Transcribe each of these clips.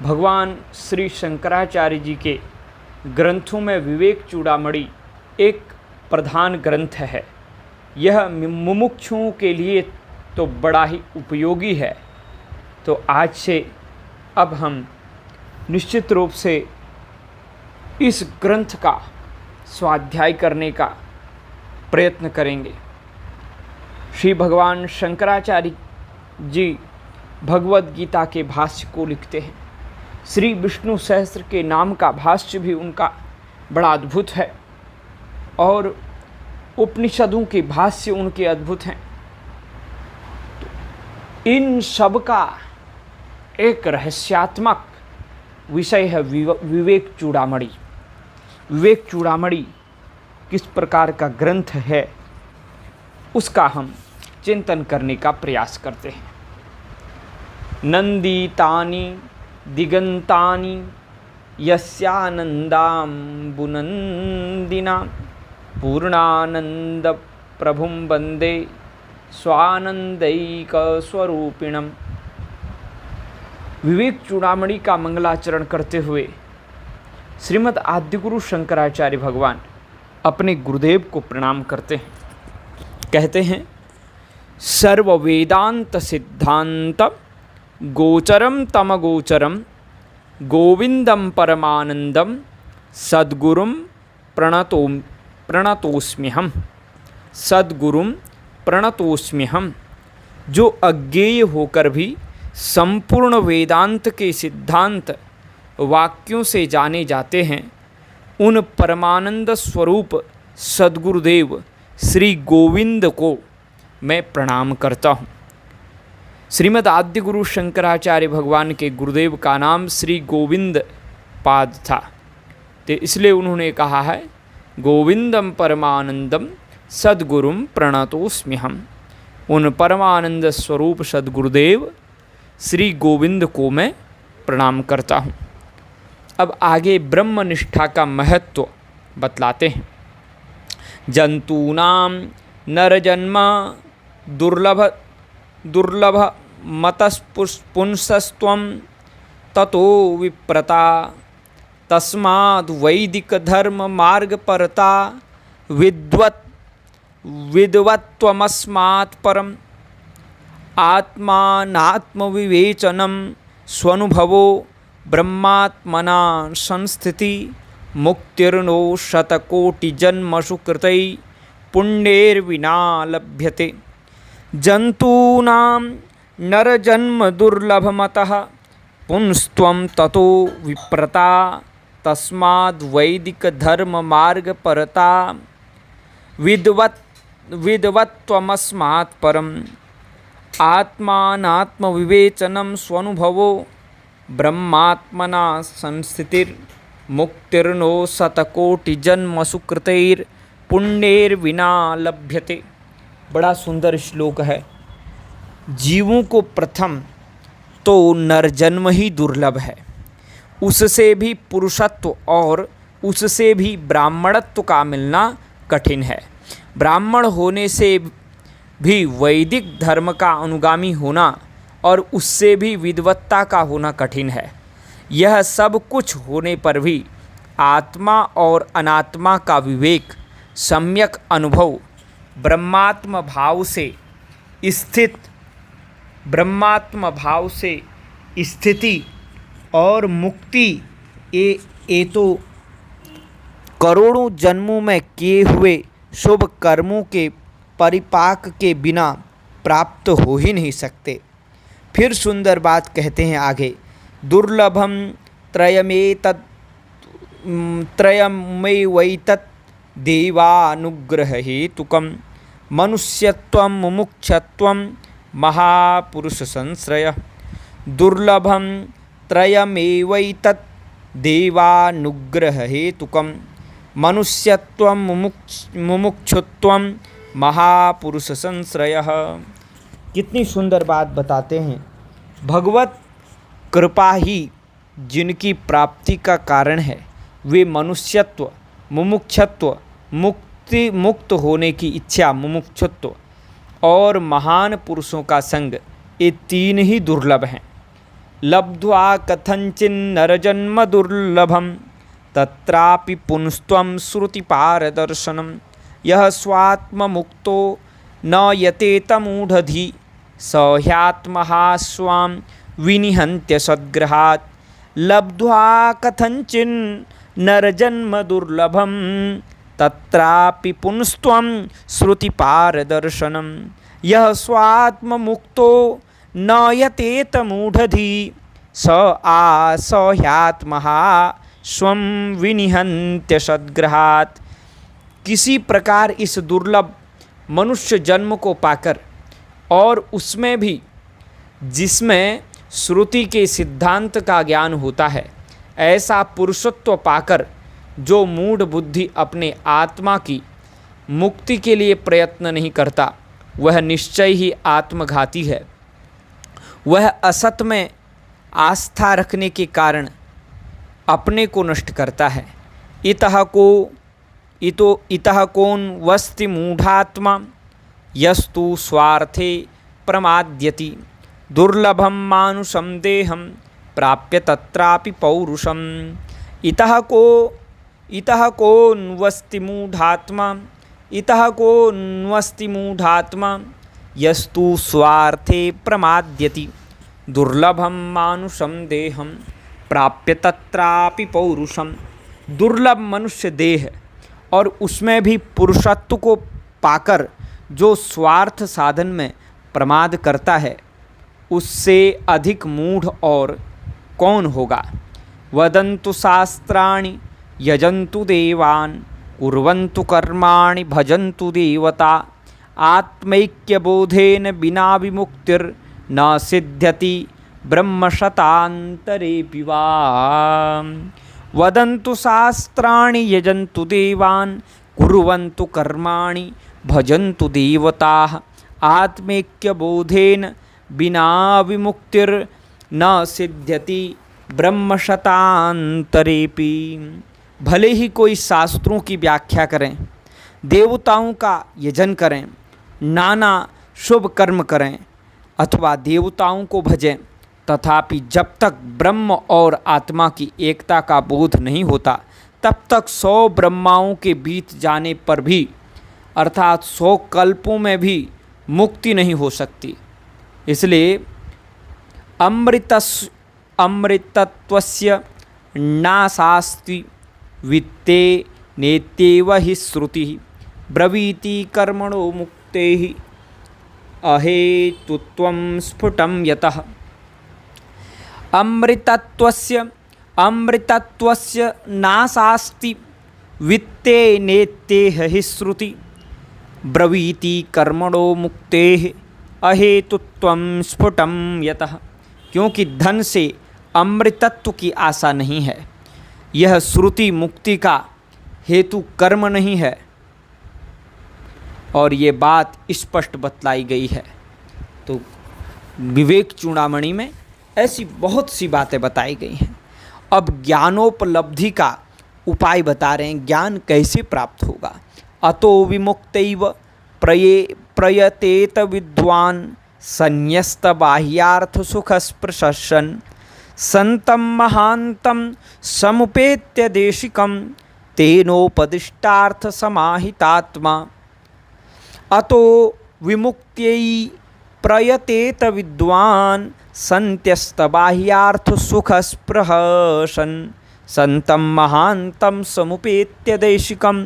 भगवान श्री शंकराचार्य जी के ग्रंथों में विवेक चूड़ामणि एक प्रधान ग्रंथ है। यह मुमुक्षुओं के लिए तो बड़ा ही उपयोगी है। तो आज से अब हम निश्चित रूप से इस ग्रंथ का स्वाध्याय करने का प्रयत्न करेंगे। श्री भगवान शंकराचार्य जी भगवद गीता के भाष्य को लिखते हैं। श्री विष्णु सहस्त्र के नाम का भाष्य भी उनका बड़ा अद्भुत है और उपनिषदों के भाष्य उनके अद्भुत हैं। तो इन सब का एक रहस्यात्मक विषय है विवेक चूड़ामणि। विवेक चूड़ामणि किस प्रकार का ग्रंथ है उसका हम चिंतन करने का प्रयास करते हैं। नंदितानि दिगंतानि यस्यानंदाम्बुनंदिना पूर्णानंद प्रभुं वंदे स्वानंदैक स्वरूपिणम। विवेक चूड़ामणि का मंगलाचरण करते हुए श्रीमद् आद्यगुरु शंकराचार्य भगवान अपने गुरुदेव को प्रणाम करते हैं। कहते हैं, सर्व वेदांत सिद्धांत गोचरम तम गोचरम गोविंदम परमानंदम सद्गुरुम प्रणतोस्म्यहम्। सद्गुरुम प्रणतोस्म्यहम्। जो अज्ञेय होकर भी संपूर्ण वेदांत के सिद्धांत वाक्यों से जाने जाते हैं, उन परमानंद स्वरूप सद्गुरुदेव श्री गोविंद को मैं प्रणाम करता हूँ। श्रीमद् आद्यगुरु शंकराचार्य भगवान के गुरुदेव का नाम श्री गोविंद पाद था, तो इसलिए उन्होंने कहा है गोविंदम परमानंदम सद्गुरुम प्रणतोस्म्यहम्। उन परमानंद स्वरूप सद्गुरुदेव श्री गोविंद को मैं प्रणाम करता हूँ। अब आगे ब्रह्मनिष्ठा का महत्व बतलाते हैं। जंतूनां नरजन्म दुर्लभ मतस्पुंसस्त्वं ततो विप्रता तस्माद् वैदिक धर्म मार्ग परता विद्वत्त्वमस्मात् परम्। आत्मानात्मविवेचनं स्वनुभवो ब्रह्मात्मना संस्थिति मुक्तिर्नो शतकोटिजन्मसु कृतै पुण्यैर्विना लभ्यते। जंतूनां नरजन्म दुर्लभमतः पुंस्त्वं ततो विप्रता तस्माद् वैदिक धर्म मार्ग परता विद्वत्त्वमस्मात् परम्। आत्मानात्मविवेचनं स्वनुभवो ब्रह्मात्मना संस्थितिर्मुक्तिर्नो शतकोटिजन्मसु कृतैर्पुण्यैर्विना लभ्यते। बड़ा सुंदर श्लोक है। जीवों को प्रथम तो नरजन्म ही दुर्लभ है, उससे भी पुरुषत्व और उससे भी ब्राह्मणत्व का मिलना कठिन है। ब्राह्मण होने से भी वैदिक धर्म का अनुगामी होना और उससे भी विद्वत्ता का होना कठिन है। यह सब कुछ होने पर भी आत्मा और अनात्मा का विवेक सम्यक अनुभव ब्रह्मात्म भाव से स्थिति और मुक्ति ये तो करोड़ों जन्मों में किए हुए शुभ कर्मों के परिपाक के बिना प्राप्त हो ही नहीं सकते। फिर सुंदर बात कहते हैं आगे, दुर्लभम त्रयमेवैतत् देवानुग्रह हेतुकम् मनुष्यत्वं मुमुक्षत्वं महापुरुष संश्रय। दुर्लभं त्रयमेवैतत् देवानुग्रह हेतुकम् मनुष्यत्वं मुमुक्षुत्वं महापुरुष संश्रय। कितनी सुंदर बात बताते हैं। भगवत कृपा ही जिनकी प्राप्ति का कारण है, वे मनुष्यत्व, मुमुक्षत्व, मुक्त होने की इच्छा मुमुक्षुत्व और महान पुरुषों का संग, ये तीन ही दुर्लभ हैं। लब्ध्वा कथञ्चिन्नरजन्म दुर्लभं तत्रापि पुंस्त्वं श्रुतिपारदर्शनं यः स्वात्ममुक्तो न यतेतमूढधि स ह्यात्मः स्वां विनिहन्त्य सद्ग्रहात् लब्ध्वा कथञ्चिन्नरजन्म दुर्लभं तत्रापि पुंस्त्वं श्रुतिपारदर्शनं यः स्वात्ममुक्तो न यतेतमूढधि स ह्यात्मः स्वं विनिहन्त्य सद्ग्रहात्। किसी प्रकार इस दुर्लभ मनुष्य जन्म को पाकर और उसमें भी जिसमें श्रुति के सिद्धांत का ज्ञान होता है, ऐसा पुरुषत्व पाकर जो मूढ़ बुद्धि अपने आत्मा की मुक्ति के लिए प्रयत्न नहीं करता, वह निश्चय ही आत्मघाती है। वह असत में आस्था रखने के कारण अपने को नष्ट करता है। इतः कोन वस्ति मूढ़ात्मा यस्तु स्वार्थे प्रमाद्यति दुर्लभं मानुषं देहं प्राप्य तत्रापि पौरुषम्। इतः कोन्वस्ति मूढ़ात्मा यस्तु स्वार्थे प्रमाद्यति दुर्लभं मानुषं देहं प्राप्य तत्रापि पौरुषम। दुर्लभ मनुष्य देह और उसमें भी पुरुषत्व को पाकर जो स्वार्थ साधन में प्रमाद करता है, उससे अधिक मूढ़ और कौन होगा। वदन्तु शास्त्राणि यजन्तु देवान् कुर्वन्तु कर्माणि भजन्तु देवता आत्मैक्यबोधेन विना विमुक्तिर्न सिद्ध्यति ब्रह्मशतान्तरेऽपि वा। वदन्तु शास्त्राणि यजन्तु देवान् कुर्वन्तु कर्माणि भजन्तु देवताः आत्मैक्यबोधेन विना विमुक्तिर्न सिद्ध्यति ब्रह्मशतान्तरेऽपि। भले ही कोई शास्त्रों की व्याख्या करें, देवताओं का यजन करें, नाना शुभ कर्म करें अथवा देवताओं को भजें, तथापि जब तक ब्रह्म और आत्मा की एकता का बोध नहीं होता, तब तक 100 ब्रह्माओं के बीत जाने पर भी अर्थात 100 कल्पों में भी मुक्ति नहीं हो सकती। इसलिए अमृतत्वस्य नासास्ति वित्ते नेत्येव हि श्रुतिः ब्रवीति कर्मणो मुक्तेः अहेतुत्वं स्फुटं यतः। अमृतत्वस्य नासास्ति वित्ते नेत्येह हि श्रुति ब्रवीति कर्मणो मुक्तेः अहेतुत्वं स्फुटं यतः। क्योंकि धन से अमृतत्व की आशा नहीं है, यह श्रुति मुक्ति का हेतु कर्म नहीं है, और ये बात स्पष्ट बतलाई गई है। तो विवेक चूड़ामणि में ऐसी बहुत सी बातें बताई गई हैं। अब ज्ञानोपलब्धि का उपाय बता रहे हैं, ज्ञान कैसे प्राप्त होगा। अतो विमुक्तैव प्रयतेत विद्वान् संन्यस्त बाह्यार्थ सुख स्पृशन् संतं महान्तं समुपेत्य देशिकं तेनोपदिष्टार्थ समाहितात्मा। अतो विमुक्त्यै प्रयतेत विद्वान् संत्यस्त बाह्यार्थ सुख स्पृशन् संतं महान्तं समुपेत्य देशिकं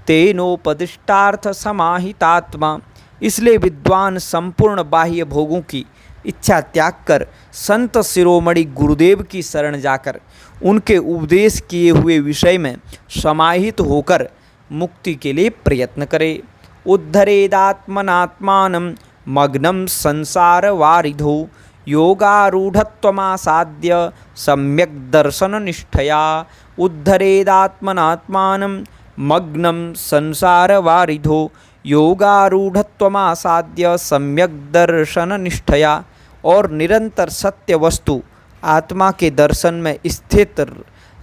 तेनोपदिष्टार्थ समाहितात्मा। इसलिए विद्वान संपूर्ण बाह्य भोगों की इच्छा त्याग कर संत शिरोमणि गुरुदेव की शरण जाकर उनके उपदेश किए हुए विषय में समाहित होकर मुक्ति के लिए प्रयत्न करे। उद्धरेदात्मनात्मानं मग्नं संसार वारिधौ योगारूढ़त्वमासाद्य सम्यक् दर्शन निष्ठया। उद्धरेदात्मनात्मानं मग्नं संसार वारिधौ योगारूढ़त्वमासाद्य सम्यक् दर्शन निष्ठया। और निरंतर सत्य वस्तु आत्मा के दर्शन में स्थित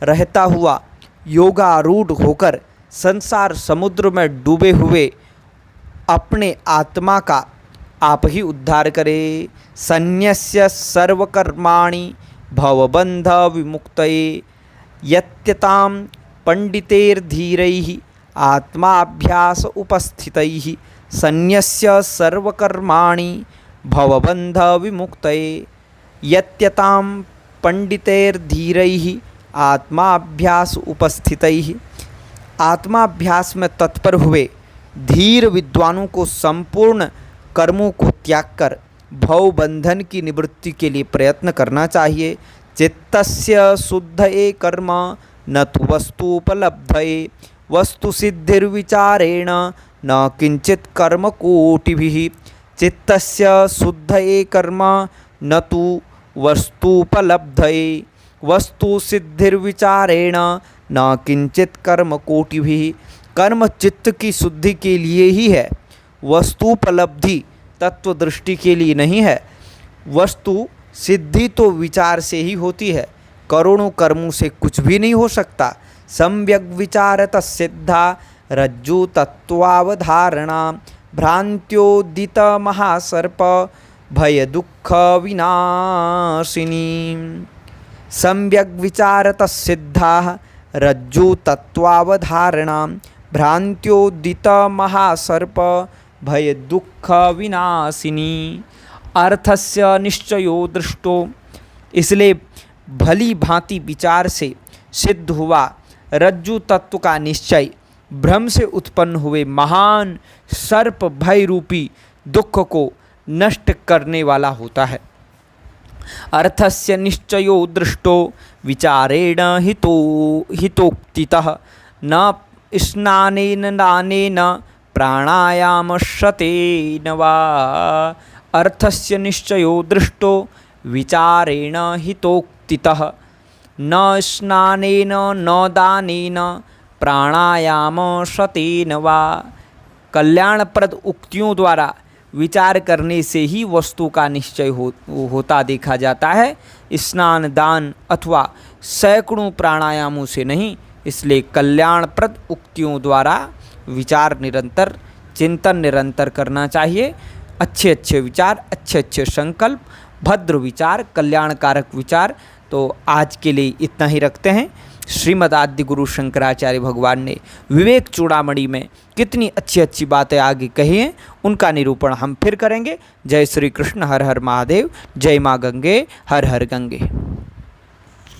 रहता हुआ योगारूढ़ होकर संसार समुद्र में डूबे हुए अपने आत्मा का आप ही उद्धार करे। संन्यस्य सर्वकर्माणि भवबंध विमुक्तये यत्यतां पंडितेर्धीरैः आत्माभ्यास उपस्थितैः सन्न्यस्य सर्वकर्माणि भवबंध विमुक्तये यत्यतां पंडितेर्धीरैः आत्माभ्यास उपस्थितैः। आत्माभ्यास में तत्पर हुए धीर विद्वानों को संपूर्ण कर्मों को त्याग कर भव बंधन की निवृत्ति के लिए प्रयत्न करना चाहिए। चित्तस्य शुद्धये कर्म न तु वस्तुपलब्धये वस्तु सिद्धिर्विचारेण न किंचित कर्म कोटिभिः। चित्तस्य शुद्धये कर्म न तु वस्तुपलब्धये वस्तु सिद्धिर्विचारेण न किंचित कर्म कोटिभिः। कर्म चित्त की शुद्धि के लिए ही है, वस्तुपलब्धि तत्व दृष्टि के लिए नहीं है। वस्तु सिद्धि तो विचार से ही होती है, करोड़ों कर्मों से कुछ भी नहीं हो सकता। सम्यक विचारत सिद्धा रज्जु तत्वावधारणा भ्रांत्योदित महासर्प भय दुख विनाशिनी। सम्यक विचारत सिद्धा रज्जु तत्वावधारणा भ्रांत्योदित महासर्प भय दुख विनाशिनी। अर्थस्य निश्चयो दृष्टो, इसलिए भली भांति विचार से सिद्ध हुआ रज्जु तत्व का निश्चय भ्रम से उत्पन्न हुए महान सर्प भय रूपी दुख को नष्ट करने वाला होता है। अर्थस्य निश्चयो दृष्टो विचारेण हितोक्तितः न स्नानेन दानेन प्राणायामश्रतेन वा। अर्थस्य निश्चयो दृष्टो विचारेण हितोक्तितः न स्नानेन न दानेन प्राणायामश्रतेन वा। कल्याणप्रद उक्तियों द्वारा विचार करने से ही वस्तु का निश्चय होता देखा जाता है, स्नान दान अथवा सैकड़ों प्राणायामों से नहीं। इसलिए कल्याणप्रद उक्तियों द्वारा विचार निरंतर, चिंतन निरंतर करना चाहिए। अच्छे अच्छे विचार, अच्छे अच्छे संकल्प, भद्र विचार, कल्याणकारक विचार। तो आज के लिए इतना ही रखते हैं। श्रीमद् आद्य गुरु शंकराचार्य भगवान ने विवेक चूड़ामणि में कितनी अच्छी अच्छी बातें आगे कही हैं, उनका निरूपण हम फिर करेंगे। जय श्री कृष्ण, हर हर महादेव, जय माँ गंगे, हर हर गंगे।